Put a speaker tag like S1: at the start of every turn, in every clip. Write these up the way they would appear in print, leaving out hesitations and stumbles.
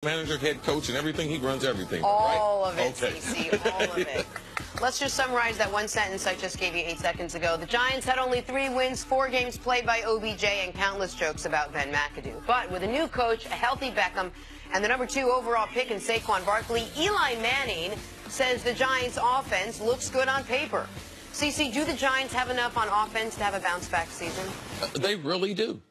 S1: Manager, head coach, and everything. He runs everything.
S2: All
S1: right?
S2: of it,
S1: Okay.
S2: CC, all of it. Let's just summarize that one sentence I just gave you 8 seconds ago. The Giants had only 3 wins, 4 games played by OBJ, and countless jokes about Ben McAdoo. But with a new coach, a healthy Beckham, and the #2 overall pick in Saquon Barkley, Eli Manning says the Giants' offense looks good on paper. CC, do the Giants have enough on offense to have a bounce-back season?
S1: They really do.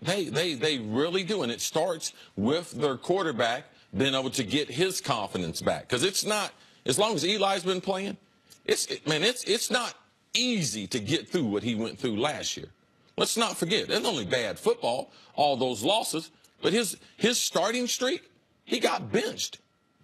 S1: They really do, and it starts with their quarterback being able to get his confidence back. Because it's not, as long as Eli's been playing, it's not easy to get through what he went through last year. Let's not forget, it's only bad football, all those losses, but his starting streak, he got benched.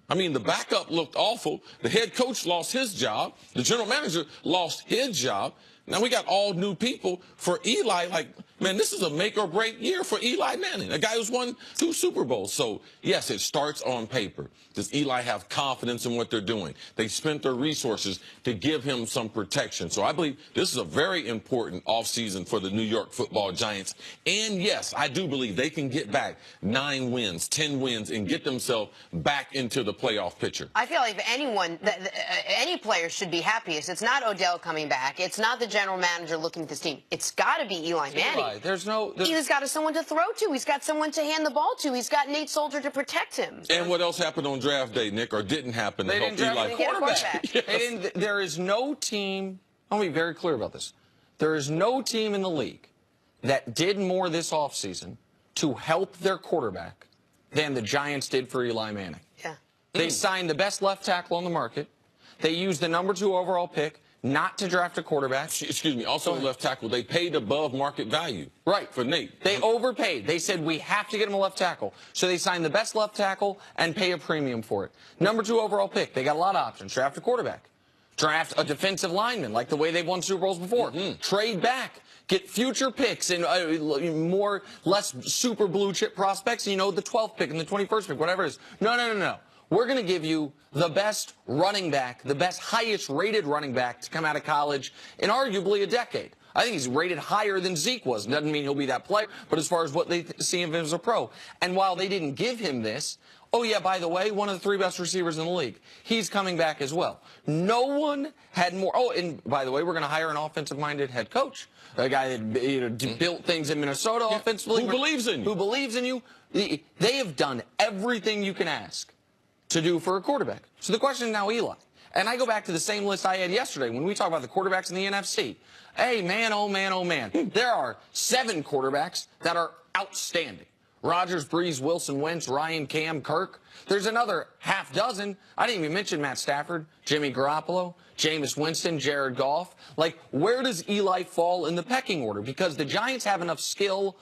S1: I mean, the backup looked awful. The head coach lost his job. The general manager lost his job. Now we got all new people for Eli. Like, man, this is a make or break year for Eli Manning, a guy who's won 2 Super Bowls. So, yes, it starts on paper. Does Eli have confidence in what they're doing? They spent their resources to give him some protection. So I believe this is a very important offseason for the New York Football Giants. And, yes, I do believe they can get back 9 wins, 10 wins, and get themselves back into the playoff picture.
S2: I feel like if anyone, any player should be happiest. It's not Odell coming back. It's not the general manager looking at this team. It's got to be Eli Manning. He's got someone to throw to. He's got someone to hand the ball to. He's got Nate Soldier to protect him.
S1: And what else happened on draft day, Nick, or didn't happen to help Eli?
S2: Quarterback.
S3: Yes. There is no team, I'll be very clear about this, there is no team in the league that did more this offseason to help their quarterback than the Giants did for Eli Manning.
S2: Yeah.
S3: They signed the best left tackle on the market. They used the #2 overall pick not to draft a quarterback.
S1: Excuse me, also left tackle, they paid above market value.
S3: Right.
S1: For Nate.
S3: They overpaid. They said, we have to get him a left tackle. So they signed the best left tackle and pay a premium for it. #2 overall pick. They got a lot of options. Draft a quarterback. Draft a defensive lineman, like the way they've won Super Bowls before. Trade back. Get future picks and less super blue chip prospects. The 12th pick and the 21st pick, whatever it is. No. We're going to give you the best running back, the best highest rated running back to come out of college in arguably a decade. I think he's rated higher than Zeke was. Doesn't mean he'll be that player, but as far as what they see him as a pro. And while they didn't give him this, oh yeah, by the way, one of the 3 best receivers in the league. He's coming back as well. No one had more. Oh, and by the way, we're going to hire an offensive-minded head coach, a guy that built things in Minnesota offensively.
S1: Who believes in you.
S3: Who believes in you. They have done everything you can ask to do for a quarterback. So the question is now Eli. And I go back to the same list I had yesterday when we talk about the quarterbacks in the NFC. Hey, man, oh, man, oh, man. There are 7 quarterbacks that are outstanding. Rodgers, Breeze, Wilson, Wentz, Ryan, Cam, Kirk. There's another half dozen. I didn't even mention Matt Stafford, Jimmy Garoppolo, Jameis Winston, Jared Goff. Like, where does Eli fall in the pecking order? Because the Giants have enough skill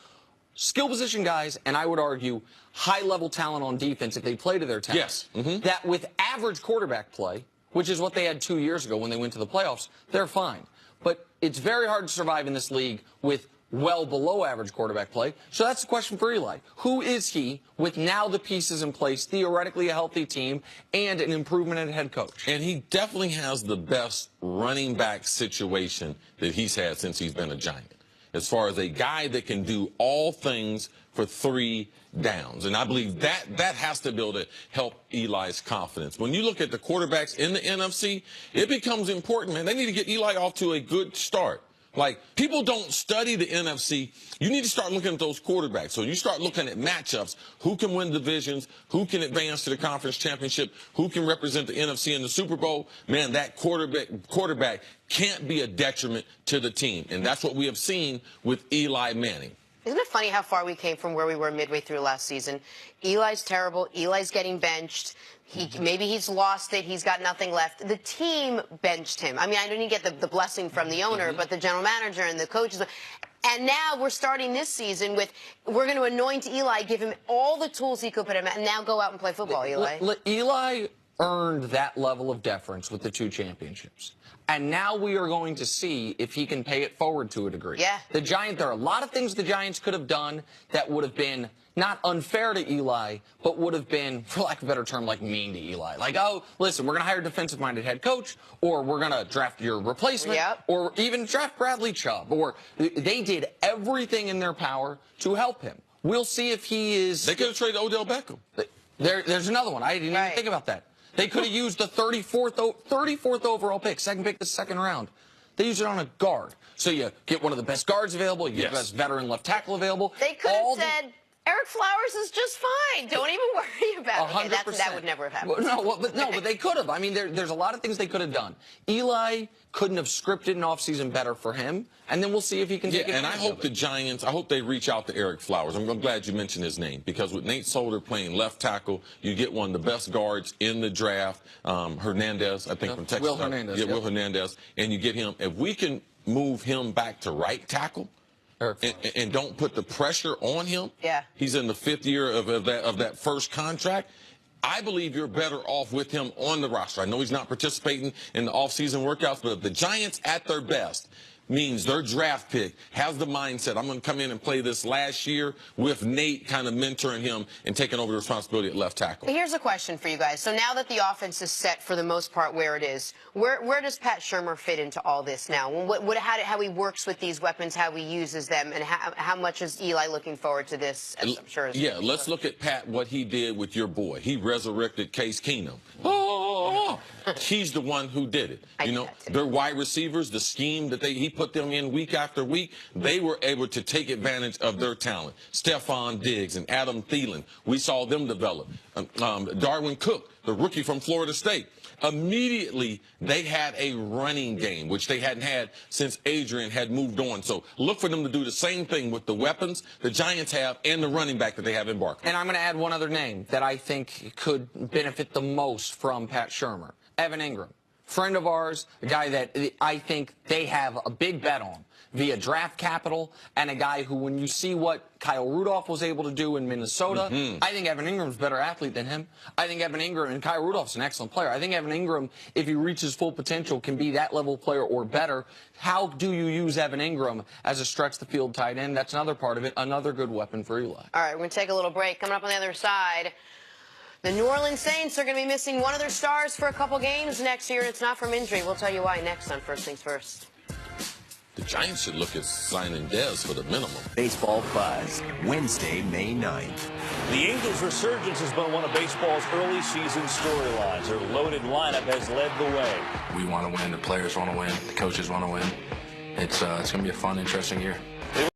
S3: position guys, and I would argue high-level talent on defense if they play to their talent.
S1: Yes.
S3: That with average quarterback play, which is what they had 2 years ago when they went to the playoffs, they're fine. But it's very hard to survive in this league with well below average quarterback play. So that's the question for Eli. Who is he with now the pieces in place, theoretically a healthy team, and an improvement at head coach?
S1: And he definitely has the best running back situation that he's had since he's been a Giant, as far as a guy that can do all things for 3 downs. And I believe that has to be able to help Eli's confidence. When you look at the quarterbacks in the NFC, it becomes important, man. They need to get Eli off to a good start. Like, people don't study the NFC. You need to start looking at those quarterbacks. So you start looking at matchups. Who can win divisions? Who can advance to the conference championship? Who can represent the NFC in the Super Bowl? Man, that quarterback can't be a detriment to the team. And that's what we have seen with Eli Manning.
S2: Isn't it funny how far we came from where we were midway through last season? Eli's terrible. Eli's getting benched. Maybe he's lost it. He's got nothing left. The team benched him. I mean, I didn't get the blessing from the owner, but the general manager and the coaches. And now we're starting this season with, we're going to anoint Eli, give him all the tools he could put him at, and now go out and play football, Eli.
S3: Eli earned that level of deference with the 2 championships. And now we are going to see if he can pay it forward to a degree.
S2: Yeah.
S3: There are a lot of things the Giants could have done that would have been not unfair to Eli, but would have been, for lack of a better term, like mean to Eli. Like, oh, listen, we're going to hire a defensive-minded head coach, or we're going to draft your replacement, or even draft Bradley Chubb. Or they did everything in their power to help him. We'll see if he is...
S1: They could have traded Odell Beckham.
S3: There's another one. I didn't even think about that. They could have used the 34th overall pick, second pick the second round. They used it on a guard. So you get one of the best guards available, you get the best veteran left tackle available.
S2: They could have said, Eric Flowers is just fine. Don't even worry about it. Yeah, that would never have happened.
S3: But they could have. I mean, there's a lot of things they could have done. Eli couldn't have scripted an offseason better for him, and then we'll see if he can take it.
S1: And I hope the Giants, I hope they reach out to Eric Flowers. I'm glad you mentioned his name, because with Nate Solder playing left tackle, you get one of the best guards in the draft, Hernandez, I think, from Texas.
S3: Will Hernandez.
S1: Will Hernandez. And you get him. If we can move him back to right tackle, and don't put the pressure on him.
S2: Yeah.
S1: He's in the 5th year of that first contract. I believe you're better off with him on the roster. I know he's not participating in the offseason workouts, but if the Giants at their best means their draft pick has the mindset, I'm going to come in and play this last year with Nate kind of mentoring him and taking over the responsibility at left tackle.
S2: Here's a question for you guys. So now that the offense is set for the most part where it is, where does Pat Shurmur fit into all this now? How he works with these weapons, how he uses them, and how much is Eli looking forward to this? I'm sure.
S1: Let's look at Pat, what he did with your boy. He resurrected Case Keenum. He's the one who did it. You know, their wide receivers, the scheme that he put them in week after week, they were able to take advantage of their talent. Stephon Diggs and Adam Thielen, we saw them develop. Darwin Cook, the rookie from Florida State. Immediately, they had a running game, which they hadn't had since Adrian had moved on. So look for them to do the same thing with the weapons the Giants have and the running back that they have in Barkley.
S3: And I'm going to add one other name that I think could benefit the most from Pat Shurmur. Evan Ingram, friend of ours, a guy that I think they have a big bet on via draft capital, and a guy who, when you see what Kyle Rudolph was able to do in Minnesota, I think Evan Ingram's a better athlete than him. I think Evan Ingram, and Kyle Rudolph's an excellent player. I think Evan Ingram, if he reaches full potential, can be that level player or better. How do you use Evan Ingram as a stretch the field tight end? That's another part of it, another good weapon for Eli.
S2: All right, we're going to take a little break. Coming up on the other side, the New Orleans Saints are going to be missing one of their stars for a couple games next year, and it's not from injury. We'll tell you why next on First Things First.
S1: The Giants should look at signing Dez for the minimum.
S4: Baseball Buzz, Wednesday, May 9th.
S5: The Angels' resurgence has been one of baseball's early season storylines. Their loaded lineup has led the way.
S6: We want to win. The players want to win. The coaches want to win. It's going to be a fun, interesting year.